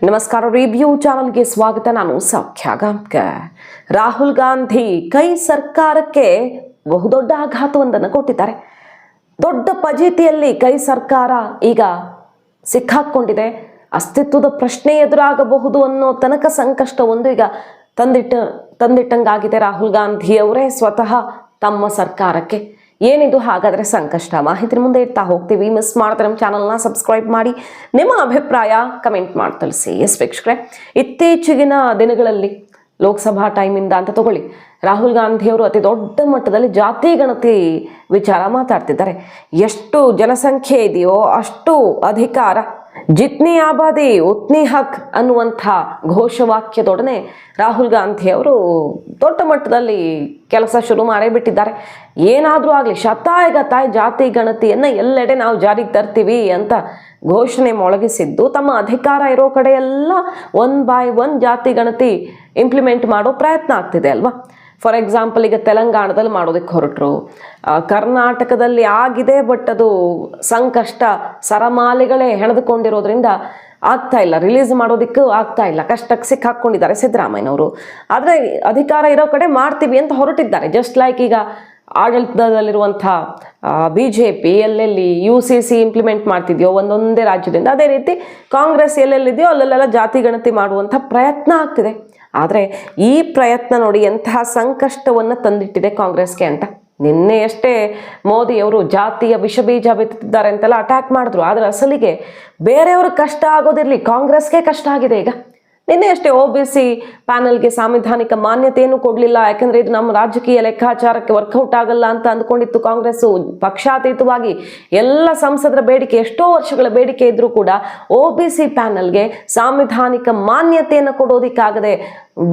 ನಮಸ್ಕಾರ. ರಿವ್ಯೂ ಚಾನಲ್ಗೆ ಸ್ವಾಗತ. ನಾನು ಸೌಖ್ಯ ಗಾಂವ್ಕರ್. ರಾಹುಲ್ ಗಾಂಧಿ ಕೈ ಸರ್ಕಾರಕ್ಕೆ ಬಹುದೊಡ್ಡ ಆಘಾತವೊಂದನ್ನು ಕೊಟ್ಟಿದ್ದಾರೆ. ದೊಡ್ಡ ಫಜೀತಿಯಲ್ಲಿ ಕೈ ಸರ್ಕಾರ ಈಗ ಸಿಕ್ಕಾಕೊಂಡಿದೆ. ಅಸ್ತಿತ್ವದ ಪ್ರಶ್ನೆ ಎದುರಾಗಬಹುದು ಅನ್ನೋ ತನಕ ಸಂಕಷ್ಟವೊಂದು ಈಗ ತಂದಿಟ್ಟಂಗಾಗಿದೆ. ರಾಹುಲ್ ಗಾಂಧಿ ಅವರೇ ಸ್ವತಃ ತಮ್ಮ ಸರ್ಕಾರಕ್ಕೆ. ಏನಿದು ಹಾಗಾದರೆ ಸಂಕಷ್ಟ? ಮಾಹಿತಿ ಮುಂದೆ ಇಡ್ತಾ ಹೋಗ್ತೀವಿ. ಮಿಸ್ ಮಾಡಿದ್ರೆ ನಮ್ಮ ಚಾನಲ್ನ ಸಬ್ಸ್ಕ್ರೈಬ್ ಮಾಡಿ, ನಿಮ್ಮ ಅಭಿಪ್ರಾಯ ಕಮೆಂಟ್ ಮಾಡಿ ತಿಳಿಸಿ. ಎಸ್ ವೀಕ್ಷಕರೇ, ಇತ್ತೀಚೆಗಿನ ದಿನಗಳಲ್ಲಿ ಲೋಕಸಭಾ ಟೈಮಿಂದ ಅಂತ ತಗೊಳ್ಳಿ, ರಾಹುಲ್ ಗಾಂಧಿಯವರು ಅತಿ ದೊಡ್ಡ ಮಟ್ಟದಲ್ಲಿ ಜಾತಿ ಗಣತಿ ವಿಚಾರ ಮಾತಾಡ್ತಿದ್ದಾರೆ. ಎಷ್ಟು ಜನಸಂಖ್ಯೆ ಇದೆಯೋ ಅಷ್ಟು ಅಧಿಕಾರ, ಜಿತ್ನಿ ಆಬಾದಿ ಉತ್ನಿ ಹಕ್ ಅನ್ನುವಂಥ ಘೋಷವಾಕ್ಯದೊಡನೆ ರಾಹುಲ್ ಗಾಂಧಿ ಅವರು ದೊಡ್ಡ ಮಟ್ಟದಲ್ಲಿ ಕೆಲಸ ಶುರು ಮಾಡೇ ಬಿಟ್ಟಿದ್ದಾರೆ. ಏನಾದರೂ ಆಗಲಿ ಶತಾಯಗತಾಯ ಜಾತಿ ಗಣತಿಯನ್ನು ಎಲ್ಲೆಡೆ ನಾವು ಜಾರಿಗೆ ತರ್ತೀವಿ ಅಂತ ಘೋಷಣೆ ಮೊಳಗಿಸಿದ್ದು, ತಮ್ಮ ಅಧಿಕಾರ ಇರೋ ಕಡೆ ಎಲ್ಲ 1 by 1 ಜಾತಿ ಗಣತಿ ಇಂಪ್ಲಿಮೆಂಟ್ ಮಾಡೋ ಪ್ರಯತ್ನ ಆಗ್ತಿದೆ ಅಲ್ವಾ. ಫಾರ್ ಎಕ್ಸಾಂಪಲ್, ಈಗ ತೆಲಂಗಾಣದಲ್ಲಿ ಮಾಡೋದಕ್ಕೆ ಹೊರಟರು, ಕರ್ನಾಟಕದಲ್ಲಿ ಆಗಿದೆ, ಬಟ್ ಅದು ಸಂಕಷ್ಟ ಸರಮಾಲೆಗಳೇ ಹೆಣೆದುಕೊಂಡಿರೋದ್ರಿಂದ ಆಗ್ತಾ ಇಲ್ಲ, ರಿಲೀಸ್ ಮಾಡೋದಕ್ಕೂ ಆಗ್ತಾ ಇಲ್ಲ, ಕಷ್ಟಕ್ಕೆ ಸಿಕ್ಕಾಕೊಂಡಿದ್ದಾರೆ ಸಿದ್ದರಾಮಯ್ಯನವರು. ಆದರೆ ಅಧಿಕಾರ ಇರೋ ಕಡೆ ಮಾಡ್ತೀವಿ ಅಂತ ಹೊರಟಿದ್ದಾರೆ. ಜಸ್ಟ್ ಲೈಕ್ ಈಗ ಆಡಳಿತದಲ್ಲಿರುವಂಥ BJP ಎಲ್ಲೆಲ್ಲಿ UCC ಇಂಪ್ಲಿಮೆಂಟ್ ಮಾಡ್ತಿದೆಯೋ ಒಂದೊಂದೇ ರಾಜ್ಯದಿಂದ, ಅದೇ ರೀತಿ ಕಾಂಗ್ರೆಸ್ ಎಲ್ಲೆಲ್ಲಿದೆಯೋ ಅಲ್ಲೆಲ್ಲ ಜಾತಿ ಗಣತಿ ಮಾಡುವಂಥ ಪ್ರಯತ್ನ ಆಗ್ತಿದೆ. ಆದರೆ ಈ ಪ್ರಯತ್ನ ನೋಡಿ ಎಂತಹ ಸಂಕಷ್ಟವನ್ನು ತಂದಿಟ್ಟಿದೆ ಕಾಂಗ್ರೆಸ್ಗೆ ಅಂತ. ನಿನ್ನೆಯಷ್ಟೇ ಮೋದಿಯವರು ಜಾತಿಯ ವಿಷಬೀಜ ಬಿತ್ತಿದ್ದಾರೆ ಅಂತೆಲ್ಲ ಅಟ್ಯಾಕ್ ಮಾಡಿದ್ರು. ಆದರೆ ಅಸಲಿಗೆ ಬೇರೆಯವ್ರಿಗೆ ಕಷ್ಟ ಆಗೋದಿರಲಿ, ಕಾಂಗ್ರೆಸ್ಗೆ ಕಷ್ಟ ಆಗಿದೆ ಈಗ. ನಿನ್ನೆಯಷ್ಟೇ OBC ಪ್ಯಾನಲ್ಗೆ ಸಾಂವಿಧಾನಿಕ ಮಾನ್ಯತೆಯನ್ನು ಕೊಡಲಿಲ್ಲ, ಯಾಕಂದರೆ ಇದು ನಮ್ಮ ರಾಜಕೀಯ ಲೆಕ್ಕಾಚಾರಕ್ಕೆ ವರ್ಕೌಟ್ ಆಗಲ್ಲ ಅಂತ ಅಂದ್ಕೊಂಡಿತ್ತು ಕಾಂಗ್ರೆಸ್ಸು. ಪಕ್ಷಾತೀತವಾಗಿ ಎಲ್ಲ ಸಂಸದರ ಬೇಡಿಕೆ, ಎಷ್ಟೋ ವರ್ಷಗಳ ಬೇಡಿಕೆ ಇದ್ರೂ ಕೂಡ OBC ಪ್ಯಾನಲ್ಗೆ ಸಾಂವಿಧಾನಿಕ ಮಾನ್ಯತೆಯನ್ನು ಕೊಡೋದಿಕ್ಕಾಗದೆ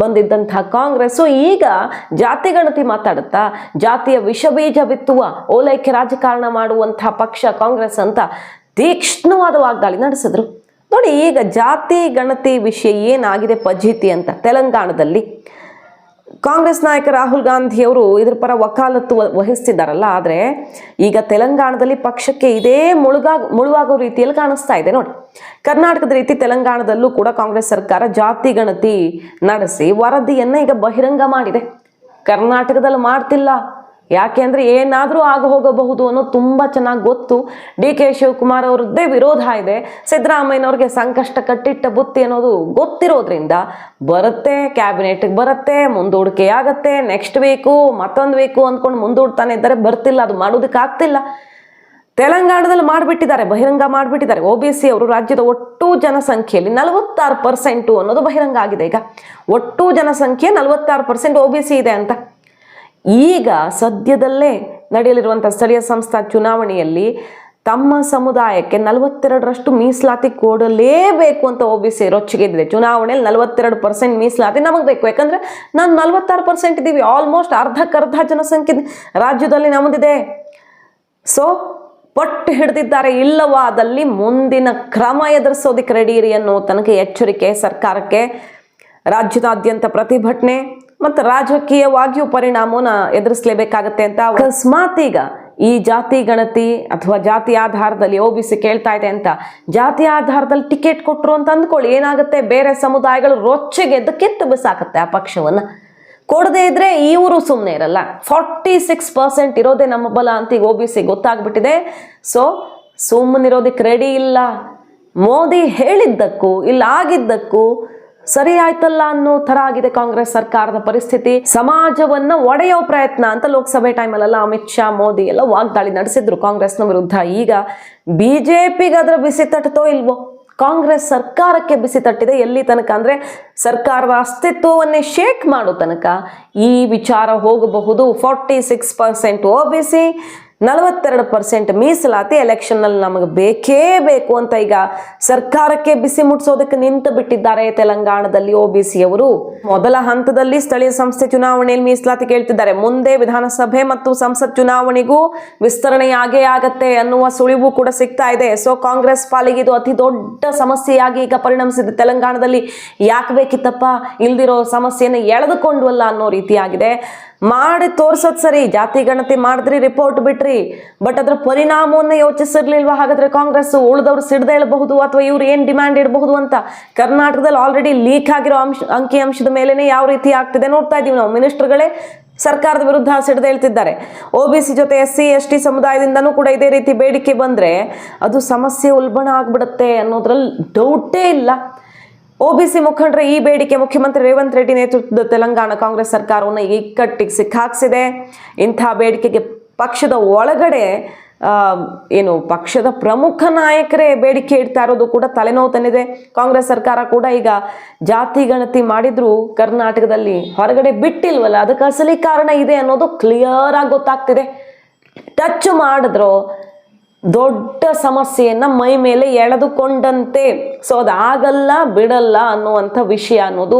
ಬಂದಿದ್ದಂತಹ ಕಾಂಗ್ರೆಸ್ಸು ಈಗ ಜಾತಿ ಗಣತಿ ಮಾತಾಡುತ್ತಾ ಜಾತಿಯ ವಿಷಬೀಜ ಬಿತ್ತುವ ಓಲೈಕೆ ರಾಜಕಾರಣ ಮಾಡುವಂತಹ ಪಕ್ಷ ಕಾಂಗ್ರೆಸ್ ಅಂತ ತೀಕ್ಷ್ಣವಾದ ವಾಗ್ದಾಳಿ ನಡೆಸಿದ್ರು. ನೋಡಿ, ಈಗ ಜಾತಿ ಗಣತಿ ವಿಷಯ ಏನಾಗಿದೆ ಫಜೀತಿ ಅಂತ ತೆಲಂಗಾಣದಲ್ಲಿ ಕಾಂಗ್ರೆಸ್ ನಾಯಕ ರಾಹುಲ್ ಗಾಂಧಿಯವರು ಇದ್ರ ಪರ ವಕಾಲತ್ತು ವಹಿಸ್ತಿದ್ದಾರಲ್ಲ. ಆದರೆ ಈಗ ತೆಲಂಗಾಣದಲ್ಲಿ ಪಕ್ಷಕ್ಕೆ ಇದೇ ಮುಳುವಾಗೋ ರೀತಿಯಲ್ಲಿ ಕಾಣಿಸ್ತಾ ಇದೆ. ನೋಡಿ, ಕರ್ನಾಟಕದ ರೀತಿ ತೆಲಂಗಾಣದಲ್ಲೂ ಕೂಡ ಕಾಂಗ್ರೆಸ್ ಸರ್ಕಾರ ಜಾತಿ ಗಣತಿ ನಡೆಸಿ ವರದಿಯನ್ನು ಈಗ ಬಹಿರಂಗ ಮಾಡಿದೆ. ಕರ್ನಾಟಕದಲ್ಲಿ ಮಾಡ್ತಿಲ್ಲ. ಯಾಕೆ ಅಂದರೆ ಏನಾದರೂ ಆಗ ಹೋಗಬಹುದು ಅನ್ನೋದು ತುಂಬ ಚೆನ್ನಾಗಿ ಗೊತ್ತು. DK ಶಿವಕುಮಾರ್ ಅವ್ರದ್ದೇ ವಿರೋಧ ಇದೆ, ಸಿದ್ದರಾಮಯ್ಯನವ್ರಿಗೆ ಸಂಕಷ್ಟ ಕಟ್ಟಿಟ್ಟ ಬುತ್ತಿ ಅನ್ನೋದು ಗೊತ್ತಿರೋದ್ರಿಂದ ಬರುತ್ತೆ, ಕ್ಯಾಬಿನೆಟ್ಗೆ ಬರುತ್ತೆ, ಮುಂದೂಡಿಕೆ ಆಗತ್ತೆ, ನೆಕ್ಸ್ಟ್ ವೀಕು ಮತ್ತೊಂದು ವೀಕು ಅಂದ್ಕೊಂಡು ಮುಂದೂಡ್ತಾನೆ ಇದ್ದಾರೆ, ಬರ್ತಿಲ್ಲ, ಅದು ಮಾಡೋದಕ್ಕೆ ಆಗ್ತಿಲ್ಲ. ತೆಲಂಗಾಣದಲ್ಲಿ ಮಾಡಿಬಿಟ್ಟಿದ್ದಾರೆ, ಬಹಿರಂಗ ಮಾಡಿಬಿಟ್ಟಿದ್ದಾರೆ. OBC ಅವರು ರಾಜ್ಯದ ಒಟ್ಟು ಜನಸಂಖ್ಯೆಯಲ್ಲಿ 46% ಅನ್ನೋದು ಬಹಿರಂಗ ಆಗಿದೆ. ಈಗ ಒಟ್ಟು ಜನಸಂಖ್ಯೆ 46% OBC ಇದೆ ಅಂತ. ಈಗ ಸದ್ಯದಲ್ಲೇ ನಡೆಯಲಿರುವಂಥ ಸ್ಥಳೀಯ ಸಂಸ್ಥಾ ಚುನಾವಣೆಯಲ್ಲಿ ತಮ್ಮ ಸಮುದಾಯಕ್ಕೆ 42% ಮೀಸಲಾತಿ ಕೊಡಲೇಬೇಕು ಅಂತ OBC ರೊಚ್ಚಿಗೆದ್ದಿದೆ. ಚುನಾವಣೆಯಲ್ಲಿ 42% ಮೀಸಲಾತಿ ನಮಗೆ ಬೇಕು, ಯಾಕಂದರೆ ನಾನು 46% ಇದ್ದೀವಿ, ಆಲ್ಮೋಸ್ಟ್ ಅರ್ಧಕ್ಕರ್ಧ ಜನಸಂಖ್ಯೆ ರಾಜ್ಯದಲ್ಲಿ ನಮ್ಮದಿದೆ. ಸೊ ಪಟ್ಟು ಹಿಡಿದಿದ್ದಾರೆ. ಇಲ್ಲವಾದಲ್ಲಿ ಮುಂದಿನ ಕ್ರಮ ಎದುರಿಸೋದಕ್ಕೆ ರೆಡಿ ಇರಿ ಅನ್ನೋ ತನಕ ಎಚ್ಚರಿಕೆ ಸರ್ಕಾರಕ್ಕೆ. ರಾಜ್ಯದಾದ್ಯಂತ ಪ್ರತಿಭಟನೆ ಮತ್ತು ರಾಜಕೀಯವಾಗಿಯೂ ಪರಿಣಾಮವನ್ನು ಎದುರಿಸಲೇಬೇಕಾಗತ್ತೆ ಅಂತ. ಅಕಸ್ಮಾತ್ ಈಗ ಈ ಜಾತಿ ಗಣತಿ ಅಥವಾ ಜಾತಿ ಆಧಾರದಲ್ಲಿ OBC ಕೇಳ್ತಾ ಇದೆ ಅಂತ ಜಾತಿ ಆಧಾರದಲ್ಲಿ ಟಿಕೆಟ್ ಕೊಟ್ಟರು ಅಂತ ಅಂದ್ಕೊಳ್ಳಿ, ಏನಾಗುತ್ತೆ, ಬೇರೆ ಸಮುದಾಯಗಳು ರೊಚ್ಚಿಗೆದ್ದು ಕಿತ್ತು ಬಿಸಾಕತ್ತೆ ಆ ಪಕ್ಷವನ್ನು. ಕೊಡದೇ ಇದ್ರೆ ಇವರು ಸುಮ್ಮನೆ ಇರಲ್ಲ. 46% ಇರೋದೇ ನಮ್ಮ ಬಲ ಅಂತ ಈಗ OBC ಗೊತ್ತಾಗ್ಬಿಟ್ಟಿದೆ. ಸೊ ಸುಮ್ಮನಿರೋದಕ್ಕೆ ರೆಡಿ ಇಲ್ಲ. ಮೋದಿ ಹೇಳಿದ್ದಕ್ಕೂ ಇಲ್ಲ ಆಗಿದ್ದಕ್ಕೂ ಸರಿ ಆಯ್ತಲ್ಲ ಅನ್ನೋ ಥರ ಆಗಿದೆ ಕಾಂಗ್ರೆಸ್ ಸರ್ಕಾರದ ಪರಿಸ್ಥಿತಿ. ಸಮಾಜವನ್ನ ಒಡೆಯೋ ಪ್ರಯತ್ನ ಅಂತ ಲೋಕಸಭೆ ಟೈಮಲ್ಲೆಲ್ಲ ಅಮಿತ್ ಶಾ, ಮೋದಿ ಎಲ್ಲ ವಾಗ್ದಾಳಿ ನಡೆಸಿದ್ರು ಕಾಂಗ್ರೆಸ್ನ ವಿರುದ್ಧ. ಈಗ BJPಗೆ ಅದರ ಬಿಸಿ ತಟ್ಟತೋ ಇಲ್ವೋ? ಕಾಂಗ್ರೆಸ್ ಸರ್ಕಾರಕ್ಕೆ ಬಿಸಿ ತಟ್ಟಿದೆ. ಎಲ್ಲಿ ತನಕ ಅಂದರೆ ಸರ್ಕಾರದ ಅಸ್ತಿತ್ವವನ್ನೇ ಶೇಕ್ ಮಾಡೋ ತನಕ ಈ ವಿಚಾರ ಹೋಗಬಹುದು. 46% OBC, 42% ಮೀಸಲಾತಿ, ಎಲೆಕ್ಷನ್ನಲ್ಲಿ ನಮಗೆ ಬೇಕೇ ಬೇಕು ಅಂತ ಈಗ ಸರ್ಕಾರಕ್ಕೆ ಬಿಸಿ ಮುಟ್ಟಿಸೋದಕ್ಕೆ ನಿಂತು ಬಿಟ್ಟಿದ್ದಾರೆ ತೆಲಂಗಾಣದಲ್ಲಿ OBC ಅವರು. ಮೊದಲ ಹಂತದಲ್ಲಿ ಸ್ಥಳೀಯ ಸಂಸ್ಥೆ ಚುನಾವಣೆಯಲ್ಲಿ ಮೀಸಲಾತಿ ಕೇಳ್ತಿದ್ದಾರೆ. ಮುಂದೆ ವಿಧಾನಸಭೆ ಮತ್ತು ಸಂಸತ್ ಚುನಾವಣೆಗೂ ವಿಸ್ತರಣೆಯಾಗೇ ಆಗತ್ತೆ ಅನ್ನುವ ಸುಳಿವು ಕೂಡ ಸಿಗ್ತಾ ಇದೆ. ಸೊ ಕಾಂಗ್ರೆಸ್ ಪಾಲಿಗೆ ಇದು ಅತಿ ದೊಡ್ಡ ಸಮಸ್ಯೆಯಾಗಿ ಈಗ ಪರಿಣಮಿಸಿದೆ ತೆಲಂಗಾಣದಲ್ಲಿ. ಯಾಕೆ ಬೇಕಿತ್ತಪ್ಪ, ಇಲ್ದಿರೋ ಸಮಸ್ಯೆಯನ್ನು ಎಳೆದುಕೊಂಡ್ವಲ್ಲ ಅನ್ನೋ ರೀತಿಯಾಗಿದೆ. ಮಾಡಿ ತೋರ್ಸೋದ್ ಸರಿ, ಜಾತಿ ಗಣತಿ ಮಾಡಿದ್ರಿ, ರಿಪೋರ್ಟ್ ಬಿಟ್ರಿ, ಬಟ್ ಅದ್ರ ಪರಿಣಾಮವನ್ನ ಯೋಚಿಸಿರ್ಲಿಲ್ವಾ? ಹಾಗಾದ್ರೆ ಕಾಂಗ್ರೆಸ್ ಉಳಿದವ್ರು ಸಿಡ್ದೇಳಬಹುದು ಅಥವಾ ಇವ್ರು ಏನ್ ಡಿಮ್ಯಾಂಡ್ ಇಡಬಹುದು ಅಂತ. ಕರ್ನಾಟಕದಲ್ಲಿ ಆಲ್ರೆಡಿ ಲೀಕ್ ಆಗಿರೋ ಅಂಕಿಅಂಶದ ಮೇಲೆನೆ ಯಾವ ರೀತಿ ಆಗ್ತಿದೆ ನೋಡ್ತಾ ಇದೀವಿ ನಾವು. ಮಿನಿಸ್ಟರ್ಗಳೇ ಸರ್ಕಾರದ ವಿರುದ್ಧ ಸಿಡ್ದೇಳ್ತಿದ್ದಾರೆ. OBC ಜೊತೆ SC ST ಸಮುದಾಯದಿಂದನೂ ಕೂಡ ಇದೇ ರೀತಿ ಬೇಡಿಕೆ ಬಂದ್ರೆ ಅದು ಸಮಸ್ಯೆ ಉಲ್ಬಣ ಆಗ್ಬಿಡುತ್ತೆ ಅನ್ನೋದ್ರಲ್ಲಿ ಡೌಟೇ ಇಲ್ಲ. OBC ಮುಖಂಡರ ಈ ಬೇಡಿಕೆ ಮುಖ್ಯಮಂತ್ರಿ ರೇವಂತ್ ರೆಡ್ಡಿ ನೇತೃತ್ವದ ತೆಲಂಗಾಣ ಕಾಂಗ್ರೆಸ್ ಸರ್ಕಾರವನ್ನು ಇಕ್ಕಟ್ಟಿಗೆ ಸಿಕ್ಕಾಕ್ಸಿದೆ. ಇಂಥ ಬೇಡಿಕೆಗೆ ಪಕ್ಷದ ಒಳಗಡೆ ಪಕ್ಷದ ಪ್ರಮುಖ ನಾಯಕರೇ ಬೇಡಿಕೆ ಇಡ್ತಾ ಇರೋದು ಕೂಡ ತಲೆನೋವು ತಂದಿದೆ. ಕಾಂಗ್ರೆಸ್ ಸರ್ಕಾರ ಕೂಡ ಈಗ ಜಾತಿ ಗಣತಿ ಮಾಡಿದ್ರು ಕರ್ನಾಟಕದಲ್ಲಿ ಹೊರಗಡೆ ಬಿಟ್ಟಿಲ್ವಲ್ಲ, ಅದಕ್ಕೆ ಅಸಲಿ ಕಾರಣ ಇದೆ ಅನ್ನೋದು ಕ್ಲಿಯರ್ ಆಗಿ ಗೊತ್ತಾಗ್ತಿದೆ. ಟಚ್ ಮಾಡಿದ್ರು ದೊಡ್ಡ ಸಮಸ್ಯೆಯನ್ನ ಮೈ ಮೇಲೆ ಎಳೆದುಕೊಂಡಂತೆ. ಸೊ ಅದಾಗಲ್ಲ ಬಿಡಲ್ಲ ಅನ್ನುವಂಥ ವಿಷಯ ಅನ್ನೋದು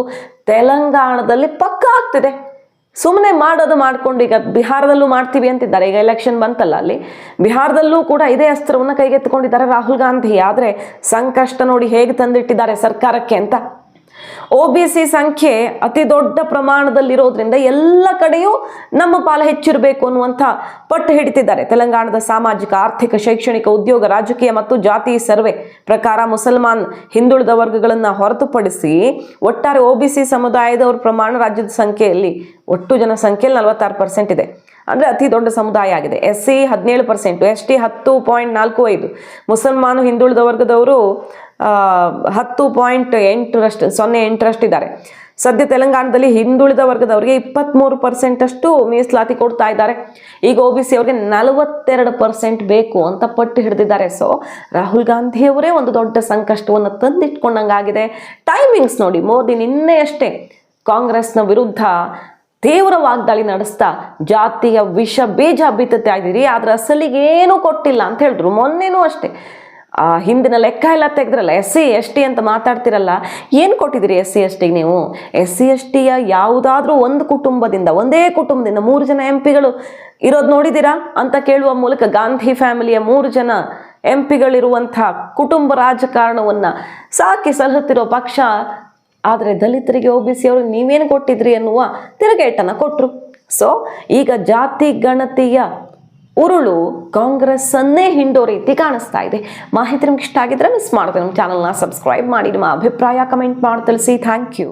ತೆಲಂಗಾಣದಲ್ಲಿ ಪಕ್ಕ ಆಗ್ತಿದೆ. ಸುಮ್ಮನೆ ಮಾಡೋದು ಮಾಡ್ಕೊಂಡು ಈಗ ಬಿಹಾರದಲ್ಲೂ ಮಾಡ್ತೀವಿ ಅಂತಿದ್ದಾರೆ. ಈಗ ಎಲೆಕ್ಷನ್ ಬಂತಲ್ಲ, ಅಲ್ಲಿ ಬಿಹಾರದಲ್ಲೂ ಕೂಡ ಇದೇ ಅಸ್ತ್ರವನ್ನು ಕೈಗೆತ್ತಿಕೊಂಡಿದ್ದಾರೆ ರಾಹುಲ್ ಗಾಂಧಿ. ಆದರೆ ಸಂಕಷ್ಟ ನೋಡಿ ಹೇಗೆ ತಂದಿಟ್ಟಿದ್ದಾರೆ ಸರ್ಕಾರಕ್ಕೆ ಅಂತ. OBC ಸಂಖ್ಯೆ ಅತಿ ದೊಡ್ಡ ಪ್ರಮಾಣದಲ್ಲಿರೋದ್ರಿಂದ ಎಲ್ಲ ಕಡೆಯೂ ನಮ್ಮ ಪಾಲು ಹೆಚ್ಚಿರಬೇಕು ಅನ್ನುವಂಥ ಪಟ್ಟು ಹಿಡಿತಿದ್ದಾರೆ. ತೆಲಂಗಾಣದ ಸಾಮಾಜಿಕ, ಆರ್ಥಿಕ, ಶೈಕ್ಷಣಿಕ, ಉದ್ಯೋಗ, ರಾಜಕೀಯ ಮತ್ತು ಜಾತಿ ಸರ್ವೆ ಪ್ರಕಾರ ಮುಸಲ್ಮಾನ್ ಹಿಂದುಳಿದ ವರ್ಗಗಳನ್ನು ಹೊರತುಪಡಿಸಿ ಒಟ್ಟಾರೆ OBC ಸಮುದಾಯದವರ ಪ್ರಮಾಣ ರಾಜ್ಯದ ಸಂಖ್ಯೆಯಲ್ಲಿ ಒಟ್ಟು ಜನಸಂಖ್ಯೆಯಲ್ಲಿ 46% ಇದೆ. ಅಂದರೆ ಅತಿ ದೊಡ್ಡ ಸಮುದಾಯ ಆಗಿದೆ. SC 17%, ST 10.45, ಮುಸಲ್ಮಾನು ಹಿಂದುಳಿದ ವರ್ಗದವರು 10.8% ಇದ್ದಾರೆ. ಸದ್ಯ ತೆಲಂಗಾಣದಲ್ಲಿ ಹಿಂದುಳಿದ ವರ್ಗದವರಿಗೆ 23% ಅಷ್ಟು ಮೀಸಲಾತಿ ಕೊಡ್ತಾ ಇದ್ದಾರೆ. ಈಗ OBC ಅವ್ರಿಗೆ 42% ಬೇಕು ಅಂತ ಪಟ್ಟು ಹಿಡಿದಿದ್ದಾರೆ. ಸೊ ರಾಹುಲ್ ಗಾಂಧಿ ಅವರೇ ಒಂದು ದೊಡ್ಡ ಸಂಕಷ್ಟವನ್ನು ತಂದಿಟ್ಕೊಂಡಂಗಾಗಿದೆ. ಟೈಮಿಂಗ್ಸ್ ನೋಡಿ, ಮೋದಿ ನಿನ್ನೆ ಅಷ್ಟೇ ಕಾಂಗ್ರೆಸ್ನ ವಿರುದ್ಧ ತೀವ್ರ ವಾಗ್ದಾಳಿ ನಡೆಸ್ತಾ ಜಾತಿಯ ವಿಷ ಬೀಜ ಬಿತ್ತುತ್ತಾ ಇದ್ದೀರಿ, ಆದ್ರೆ ಅಸಲಿಗೆ ಏನೂ ಕೊಟ್ಟಿಲ್ಲ ಅಂತ ಹೇಳಿದ್ರು. ಮೊನ್ನೆನೂ ಅಷ್ಟೇ ಹಿಂದಿನ ಲೆಕ್ಕ ಎಲ್ಲ ತೆಗೆದ್ರಲ್ಲ, SC ST ಅಂತ ಮಾತಾಡ್ತಿರಲ್ಲ, ಏನು ಕೊಟ್ಟಿದ್ದೀರಿ SC STಗೆ ನೀವು? SC STಯ ಯಾವುದಾದ್ರೂ ಒಂದೇ ಕುಟುಂಬದಿಂದ 3 ಜನ MP ಗಳು ಇರೋದು ನೋಡಿದ್ದೀರಾ ಅಂತ ಕೇಳುವ ಮೂಲಕ ಗಾಂಧಿ ಫ್ಯಾಮಿಲಿಯ 3 ಜನ MP ಗಳಿರುವಂಥ ಕುಟುಂಬ ರಾಜಕಾರಣವನ್ನು ಸಾಕಿ ಸಲಹುತ್ತಿರೋ ಪಕ್ಷ. ಆದರೆ ದಲಿತರಿಗೆ OBC ಅವರು ನೀವೇನು ಕೊಟ್ಟಿದ್ರಿ ಅನ್ನುವ ತಿರುಗೇಟನ್ನು ಕೊಟ್ಟರು. ಸೊ ಈಗ ಜಾತಿ ಗಣತಿಯ ಉರುಳು ಕಾಂಗ್ರೆಸ್ ಅನ್ನೇ ಹಿಂಡೋ ರೀತಿ ಕಾಣಿಸ್ತಾ ಇದೆ. ಮಾಹಿತಿ ನಿಮ್ಗೆ ಇಷ್ಟ ಆಗಿದ್ರೆ ಮಿಸ್ ಮಾಡದೆ ನಮ್ಮ ಚಾನಲ್ನ ಸಬ್ಸ್ಕ್ರೈಬ್ ಮಾಡಿ, ನಿಮ್ಮ ಅಭಿಪ್ರಾಯ ಕಮೆಂಟ್ ಮಾಡಿ ತಿಳಿಸಿ. Thank you.